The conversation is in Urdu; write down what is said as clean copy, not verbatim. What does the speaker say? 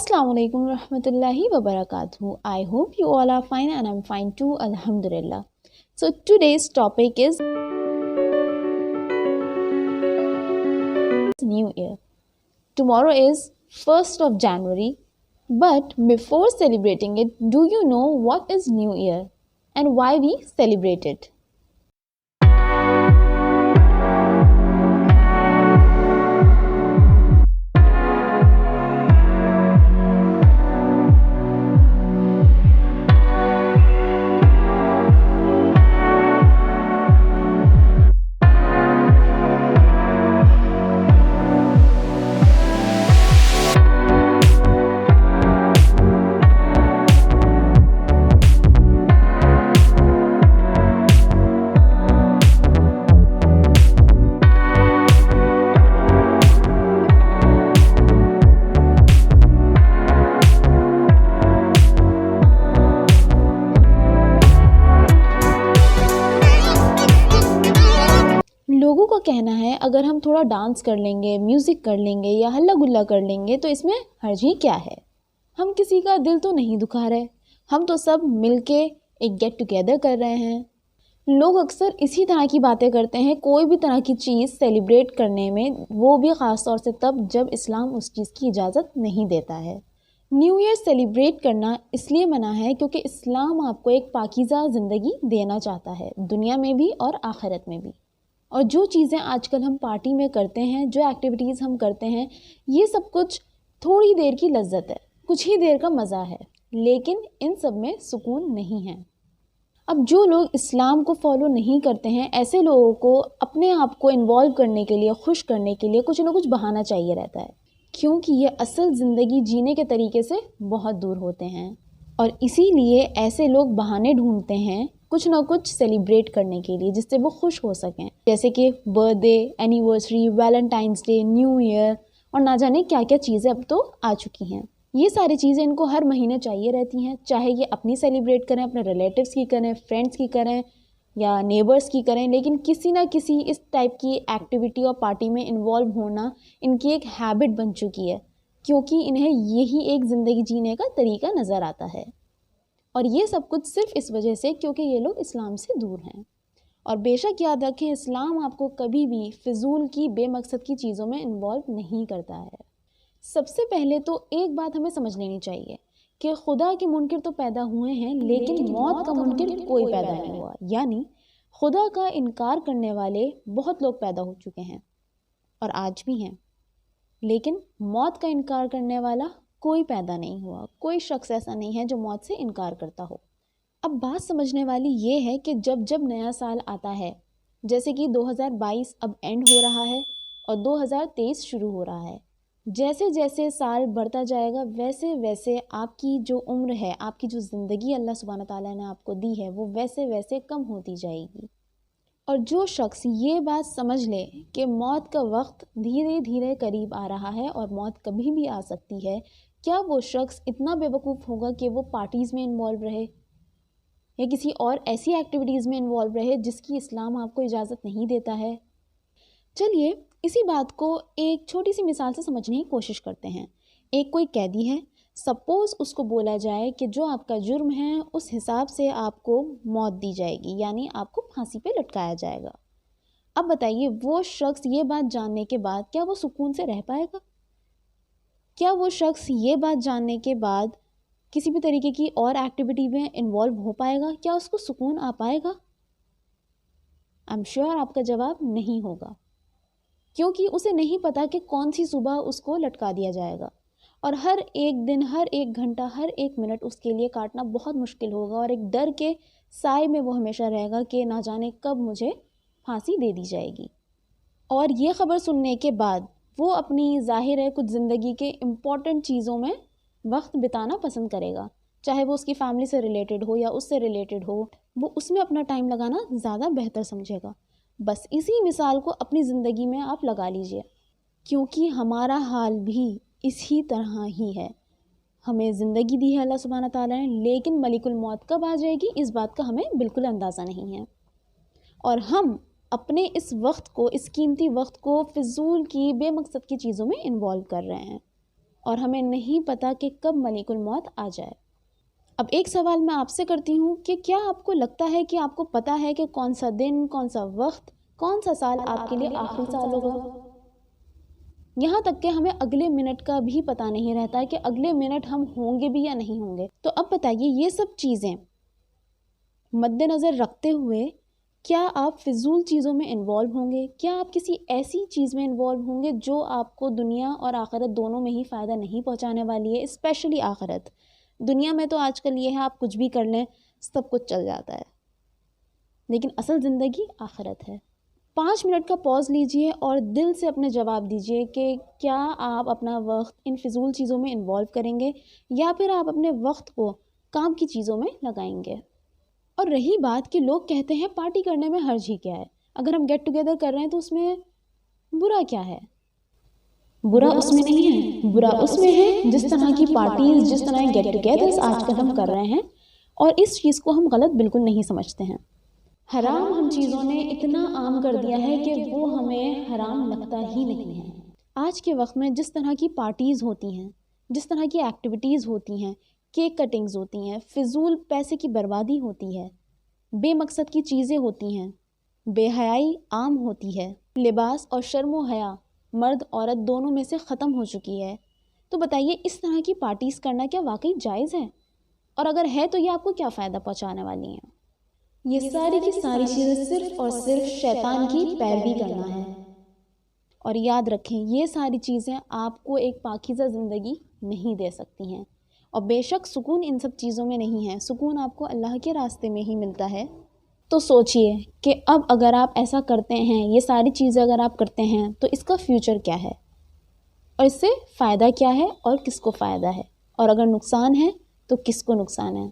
Assalamu alaikum rahmatullahi wa barakatuh. I hope you all are fine and I'm fine too, alhamdulillah. So today's topic is New Year. Tomorrow is 1st of January, but before celebrating it, do you know what is New Year and why we celebrate it? لوگوں کا کہنا ہے اگر ہم تھوڑا ڈانس کر لیں گے، میوزک کر لیں گے یا ہلا گلا کر لیں گے تو اس میں حرج ہی کیا ہے؟ ہم کسی کا دل تو نہیں دکھا رہے، ہم تو سب مل کے ایک گیٹ ٹوگیدر کر رہے ہیں۔ لوگ اکثر اسی طرح کی باتیں کرتے ہیں کوئی بھی طرح کی چیز سیلیبریٹ کرنے میں، وہ بھی خاص طور سے تب جب اسلام اس چیز کی اجازت نہیں دیتا ہے۔ نیو ایئر سیلیبریٹ کرنا اس لیے منع ہے کیونکہ اسلام آپ کو ایک پاکیزہ زندگی دینا چاہتا ہے، دنیا میں بھی اور آخرت میں بھی۔ اور جو چیزیں آج کل ہم پارٹی میں کرتے ہیں، جو ایکٹیویٹیز ہم کرتے ہیں، یہ سب کچھ تھوڑی دیر کی لذت ہے، کچھ ہی دیر کا مزہ ہے، لیکن ان سب میں سکون نہیں ہے۔ اب جو لوگ اسلام کو فالو نہیں کرتے ہیں، ایسے لوگوں کو اپنے آپ کو انوالو کرنے کے لیے، خوش کرنے کے لیے کچھ نہ کچھ بہانہ چاہیے رہتا ہے، کیونکہ یہ اصل زندگی جینے کے طریقے سے بہت دور ہوتے ہیں، اور اسی لیے ایسے لوگ بہانے ڈھونڈتے ہیں کچھ نہ کچھ سیلیبریٹ کرنے کے لیے جس سے وہ خوش ہو سکیں، جیسے کہ birthday, anniversary, Valentine's day, new year اور نہ جانے کیا کیا چیزیں اب تو آ چکی ہیں۔ یہ ساری چیزیں ان کو ہر مہینے چاہیے رہتی ہیں، چاہے یہ اپنی سیلیبریٹ کریں، اپنے ریلیٹیوز کی کریں، فرینڈس کی کریں یا نیبرس کی کریں، لیکن کسی نہ کسی اس ٹائپ کی ایکٹیویٹی اور پارٹی میں انوالو ہونا ان کی ایک ہیبٹ بن چکی ہے، کیونکہ انہیں یہی ایک زندگی جینے کا طریقہ نظر آتا ہے، اور یہ سب کچھ صرف اس وجہ سے کیونکہ یہ لوگ اسلام سے دور ہیں۔ اور بے شک یاد رکھیں، اسلام آپ کو کبھی بھی فضول کی، بے مقصد کی چیزوں میں انوالو نہیں کرتا ہے۔ سب سے پہلے تو ایک بات ہمیں سمجھ لینی چاہیے کہ خدا کے منکر تو پیدا ہوئے ہیں، لیکن موت کا منکر کوئی پیدا نہیں ہوا، یعنی خدا کا انکار کرنے والے بہت لوگ پیدا ہو چکے ہیں اور آج بھی ہیں، لیکن موت کا انکار کرنے والا کوئی پیدا نہیں ہوا، کوئی شخص ایسا نہیں ہے جو موت سے انکار کرتا ہو۔ اب بات سمجھنے والی یہ ہے کہ جب جب نیا سال آتا ہے، جیسے کہ 2022 اب اینڈ ہو رہا ہے اور 2023 شروع ہو رہا ہے، جیسے جیسے سال بڑھتا جائے گا ویسے ویسے آپ کی جو عمر ہے، آپ کی جو زندگی اللہ سبحانہ تعالیٰ نے آپ کو دی ہے، وہ ویسے ویسے کم ہوتی جائے گی۔ اور جو شخص یہ بات سمجھ لے کہ موت کا وقت دھیرے دھیرے قریب آ رہا ہے اور موت کبھی بھی آ سکتی ہے، کیا وہ شخص اتنا بے وقوف ہوگا کہ وہ پارٹیز میں انوالو رہے یا کسی اور ایسی ایکٹیویٹیز میں انوالو رہے جس کی اسلام آپ کو اجازت نہیں دیتا ہے؟ چلیے اسی بات کو ایک چھوٹی سی مثال سے سمجھنے کی کوشش کرتے ہیں۔ ایک کوئی قیدی ہے، سپوز اس کو بولا جائے کہ جو آپ کا جرم ہے اس حساب سے آپ کو موت دی جائے گی، یعنی آپ کو پھانسی پہ لٹکایا جائے گا۔ اب بتائیے وہ شخص یہ بات جاننے کے بعد کیا وہ سکون سے رہ پائے گا؟ کیا وہ شخص یہ بات جاننے کے بعد کسی بھی طریقے کی اور ایکٹیویٹی میں انوالو ہو پائے گا؟ کیا اس کو سکون آ پائے گا؟ I'm sure آپ کا جواب نہیں ہوگا، کیونکہ اسے نہیں پتا کہ کون سی صبح اس کو لٹکا دیا جائے گا، اور ہر ایک دن، ہر ایک گھنٹہ، ہر ایک منٹ اس کے لیے کاٹنا بہت مشکل ہوگا، اور ایک ڈر کے سائے میں وہ ہمیشہ رہے گا کہ نہ جانے کب مجھے پھانسی دے دی جائے گی۔ اور یہ خبر سننے کے بعد وہ اپنی ظاہر ہے کچھ زندگی کے امپورٹنٹ چیزوں میں وقت بتانا پسند کرے گا، چاہے وہ اس کی فیملی سے ریلیٹڈ ہو یا اس سے ریلیٹڈ ہو، وہ اس میں اپنا ٹائم لگانا زیادہ بہتر سمجھے گا۔ بس اسی مثال کو اپنی زندگی میں آپ لگا لیجئے، کیونکہ ہمارا حال بھی اسی طرح ہی ہے۔ ہمیں زندگی دی ہے اللہ سبحانہ تعالیٰ نے، لیکن ملک الموت کب آ جائے گی اس بات کا ہمیں بالکل اندازہ نہیں ہے، اور ہم اپنے اس وقت کو، اس قیمتی وقت کو فضول کی، بے مقصد کی چیزوں میں انوالو کر رہے ہیں۔ اور ہمیں نہیں پتہ کہ کب ملک الموت آ جائے۔ اب ایک سوال میں آپ سے کرتی ہوں کہ کیا آپ کو لگتا ہے کہ آپ کو پتہ ہے کہ کون سا دن، کون سا وقت، کون سا سال آپ کے لیے آخری سال ہوگا؟ یہاں تک کہ ہمیں اگلے منٹ کا بھی پتہ نہیں رہتا ہے کہ اگلے منٹ ہم ہوں گے بھی یا نہیں ہوں گے۔ تو اب بتائیے، یہ سب چیزیں مد نظر رکھتے ہوئے کیا آپ فضول چیزوں میں انوالو ہوں گے؟ کیا آپ کسی ایسی چیز میں انوالو ہوں گے جو آپ کو دنیا اور آخرت دونوں میں ہی فائدہ نہیں پہنچانے والی ہے؟ اسپیشلی آخرت۔ دنیا میں تو آج کل یہ ہے آپ کچھ بھی کر لیں سب کچھ چل جاتا ہے، لیکن اصل زندگی آخرت ہے۔ 5 منٹ کا پاز لیجئے اور دل سے اپنے جواب دیجئے کہ کیا آپ اپنا وقت ان فضول چیزوں میں انوالو کریں گے یا پھر آپ اپنے وقت کو کام کی چیزوں میں لگائیں گے؟ اور رہی بات کہ لوگ کہتے ہیں پارٹی کرنے میں حرج ہی کیا ہے، اگر ہم گیٹ ٹوگیدر کر رہے ہیں تو اس میں برا کیا ہے؟ برا اس میں نہیں ہے، برا اس میں ہے جس طرح کی پارٹیز، جس طرح گیٹ ٹوگیدرز آج کل ہم کر رہے ہیں، اور اس چیز کو ہم غلط بالکل نہیں سمجھتے ہیں۔ حرام ہم چیزوں نے اتنا عام کر دیا ہے کہ وہ ہمیں حرام لگتا ہی نہیں ہے۔ آج کے وقت میں جس طرح کی پارٹیز ہوتی ہیں، جس طرح کی ایکٹیویٹیز ہوتی ہیں، کیک کٹنگز ہوتی ہیں، فضول پیسے کی بربادی ہوتی ہے، بے مقصد کی چیزیں ہوتی ہیں، بے حیائی عام ہوتی ہے، لباس اور شرم و حیا مرد عورت دونوں میں سے ختم ہو چکی ہے، تو بتائیے اس طرح کی پارٹیز کرنا کیا واقعی جائز ہے؟ اور اگر ہے تو یہ آپ کو کیا فائدہ پہنچانے والی ہیں؟ یہ ساری کی ساری چیزیں صرف اور صرف شیطان کی پیروی کرنا ہے۔ اور یاد رکھیں، یہ ساری چیزیں آپ کو ایک پاکیزہ زندگی نہیں دے سکتی ہیں، اور بے شک سکون ان سب چیزوں میں نہیں ہے، سکون آپ کو اللہ کے راستے میں ہی ملتا ہے۔ تو سوچئے کہ اب اگر آپ ایسا کرتے ہیں، یہ ساری چیزیں اگر آپ کرتے ہیں تو اس کا فیوچر کیا ہے، اور اس سے فائدہ کیا ہے اور کس کو فائدہ ہے، اور اگر نقصان ہے تو کس کو نقصان ہے۔